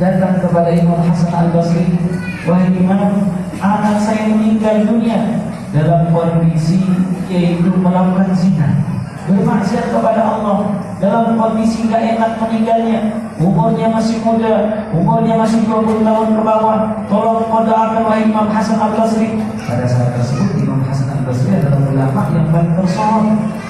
datang kepada Imam Hasan Al-Basri, "Wahai Imam, anak saya meninggal dunia dalam kondisi yaitu melakukan zina, bermaksiat kepada Allah, dalam kondisi gak enak meninggalnya, umurnya masih muda, umurnya masih 20 tahun ke bawah. Tolong kau doakan wahai Imam Hasan Al-Basri." Pada saat tersebut Imam Hasan Al-Basri adalah ulama yang paling tersohor,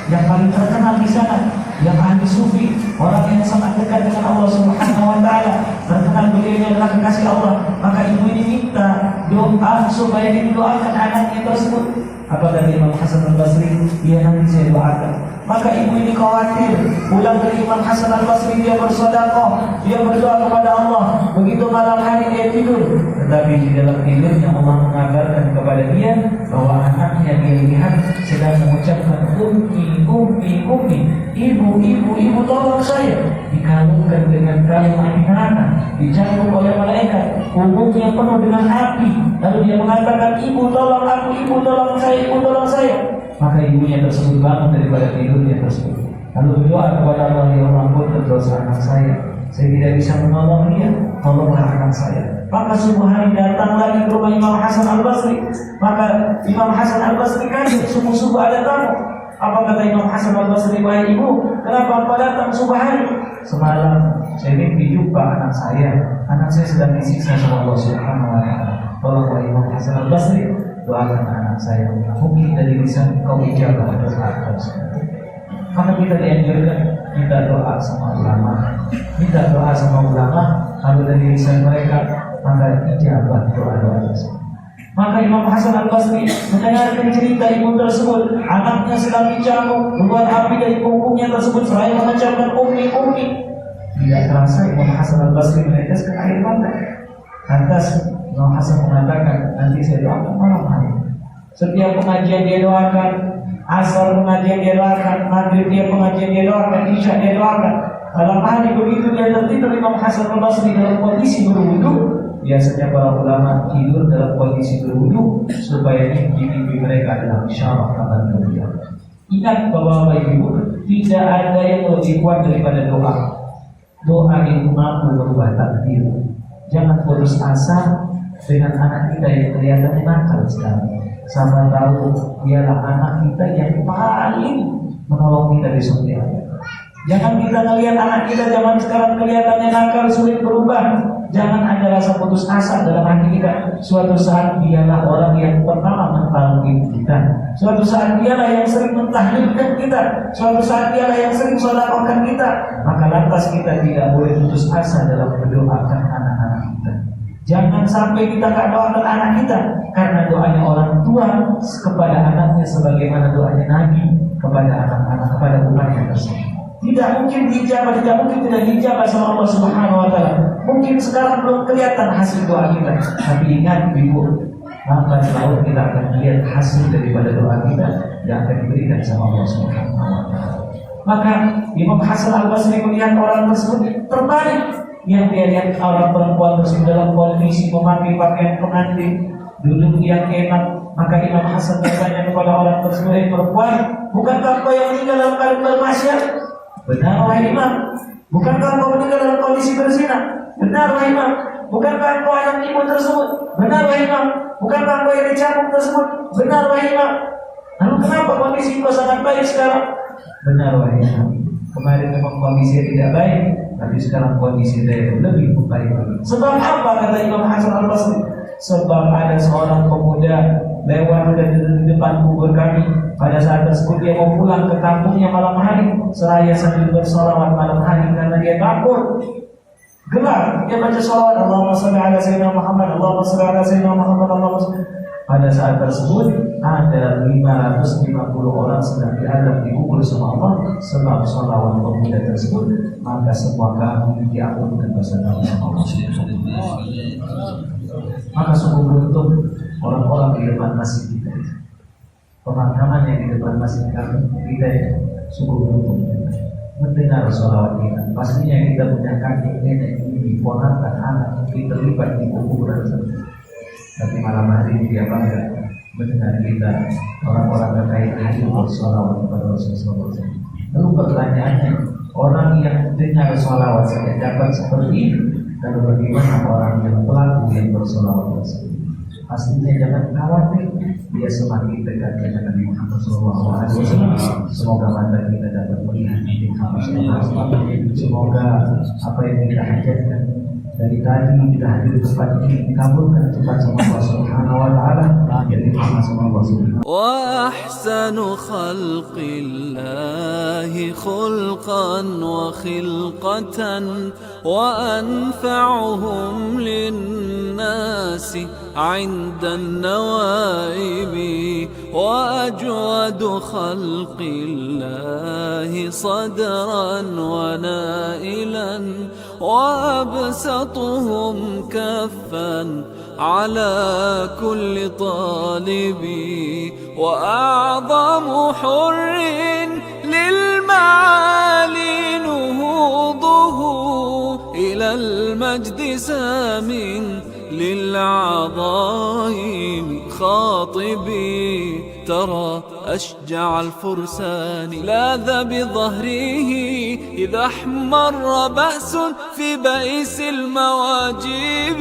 yang paling terkenal di sana, yang ahli sufi, orang yang sangat dekat dengan Allah Subhanahu wa taala, terkenal beliau adalah kekasih Allah. Maka ibu ini minta doa supaya didoakan anaknya tersebut. Apa kata Imam Hasan Al-Basri? "Iya, nanti saya doakan." Maka ibu ini khawatir, pulang dari Imam Hasan Al-Basri dia bersedekah, dia berdoa kepada Allah. Begitu malam hari dia tidur, tetapi di dalam tidurnya Allah mengabarkan kepada dia bahwa anaknya dia lihat sedang mengucapkan ummi, ummi, ummi, ibu, ibu, ibu tolong saya. Dikalungkan dengan kain anak, dicambuk oleh malaikat, punggungnya penuh dengan api. Lalu dia mengatakan, "Ibu tolong aku, ibu tolong saya, ibu tolong saya." Maka ibunya tersebut bangun daripada tidurnya tersebut, lalu berdoa kepada Allah, "Ya Allah, ampun dosa anak saya tidak bisa menolong dia, tolonglah anak saya." Maka subuh hari datang lagi ke rumah Imam Hasan Al-Basri. Maka Imam Hasan Al-Basri kaget, subuh-subuh ada tamu. Apa kata Imam Hasan Al-Basri? "Wahai ibu, kenapa engkau datang subuh hari?" "Semalam saya mimpi jumpa anak saya sedang disiksa sama Allah Subhanahu wa taala. Tolong wahai Imam Hasan Al-Basri, doakan anak saya, mungkin dari lisan kau ijabah doa tersebut." Maka kita dianjurkan minta doa sama ulama, lalu dari lisan mereka maka ijabah doa tersebut. Maka Imam Hasan Al-Basri mendengarkan cerita ibu tersebut, anaknya sedang dicambuk, keluar api dari punggungnya tersebut, seraya mengucapkan ummi, ummi. Tidak terasa Imam Hasan Al-Basri meneteskan air mata. Lantas Imam Hasan mengatakan, "Nanti saya doakan malam hari." Setiap pengajian dia doakan, asar pengajian dia doakan, maghrib dia pengajian dia doakan, isya dia doakan. Malam hari begitu dia tertidur, Imam Hasan Al-Basri dalam kondisi berwudu. Biasanya para ulama tidur dalam kondisi berwudu supaya mimpi mereka adalah isyarat kabar gembira. Ingat bahwa Bapak Ibu, tidak ada yang lebih kuat daripada doa. Doa itu mampu merubah takdir. Jangan putus asa dengan anak kita yang kelihatannya nakal sekarang. Sama tahu dialah anak kita yang paling menolong kita besok di akhirat. Jangan kita melihat anak kita zaman sekarang kelihatannya nakal, sulit berubah. Jangan ada rasa putus asa dalam hati kita. Suatu saat dialah orang yang pertama mentalkin kita. Suatu saat dialah yang sering mentahlilkan kita. Suatu saat dialah yang sering sedekahkan kita. Maka lantas kita tidak boleh putus asa dalam mendoakan anak-anak kita. Jangan sampai kita gak doakan anak kita, karena doanya orang tua kepada anaknya sebagaimana doanya Nabi kepada anak-anak, kepada umatnya tersebut. Tidak mungkin dijabah, tidak mungkin tidak dijabah sama Allah Subhanahu wa taala. Mungkin sekarang belum kelihatan hasil doa kita, tapi ingat Ibu, maka selalu kita akan melihat hasil daripada doa kita yang akan diberikan sama Allah Subhanahu wa taala. Maka Imam Hasan Al-Basri melihat orang tersebut terbalik. Yang dia lihat orang perempuan tersebut dalam kondisi memakai pakaian pengantin, duduk yang enak. Maka Imam Hasan bertanya kepada orang tersebut, "Hei perempuan, bukankah kau yang meninggal dalam keadaan bermaksiat?" "Benar wahai Imam." "Bukankah kau meninggal dalam kondisi berzina?" "Benar wahai Imam." "Bukankah kau anak ibu tersebut?" "Benar wahai Imam." "Bukankah kau yang dicambuk tersebut?" "Benar wahai Imam." "Lalu kenapa kondisi kau sangat baik sekarang?" "Benar wahai Imam. Kemarin memang kondisi tidak baik, tapi sekarang kondisi saya lebih baik lagi." Sebab apa kata Imam Hasan Al-Basri? Sebab ada seorang pemuda lewat di depan kubur kami. Pada saat tersebut dia mau pulang ke kampungnya malam hari, seraya sambil bersolawat malam hari karena dia takut. Gelap, dia baca solawat, Allahumma shalli ala sayyidina Muhammad, Allahumma shalli ala sayyidina Muhammad, Allahumma shalli. Pada saat tersebut ada 550 orang sedang diadab dikubur sama Allah sebab sholawat pemuda tersebut. Maka semua kami diampunkan dosa kami sama Allah. Maka sungguh beruntung orang-orang di depan masjid kita, pemakaman yang di depan masjid kita sungguh beruntung mendengar sholawat kita. Pastinya kita punya kakek, nenek, ibu, ponakan, anak mungkin terlibat di kuburan tersebut. Tapi malam hari dia bangga mendengar kita orang-orang terkait hadir bersolawat kepada Rasulullah SAW. Lalu pertanyaannya, Orang yang dengar sholawat saja dapat seperti itu, dan bagaimana orang yang pelaku yang bersolawat tersebut? Pastinya jangan khawatir, dia semakin dekat dengan Nabi Muhammad SAW. Semoga mata kita dapat melihat Nabi Muhammad SAW. Semoga apa yang kita hajatkan dari tadi kita hadir di tempat ini dikabulkan cepat sama Allah Subhanahu wa taala. Jadi sama Allah Subhanahu. Wa ahsanu khalqillahi khulqan wa khilqatan wa anfa'uhum lin-nasi 'inda an-nawaibi wa ajwadu khalqillahi sadran wa nailan wa absatuhum kaffan على كل طالب وأعظم حر للمعالي نهوضه إلى المجد سام للعظائم خاطبي ترى أشجع الفرسان لاذ بظهره إذا احمر بأس في بئس المواجب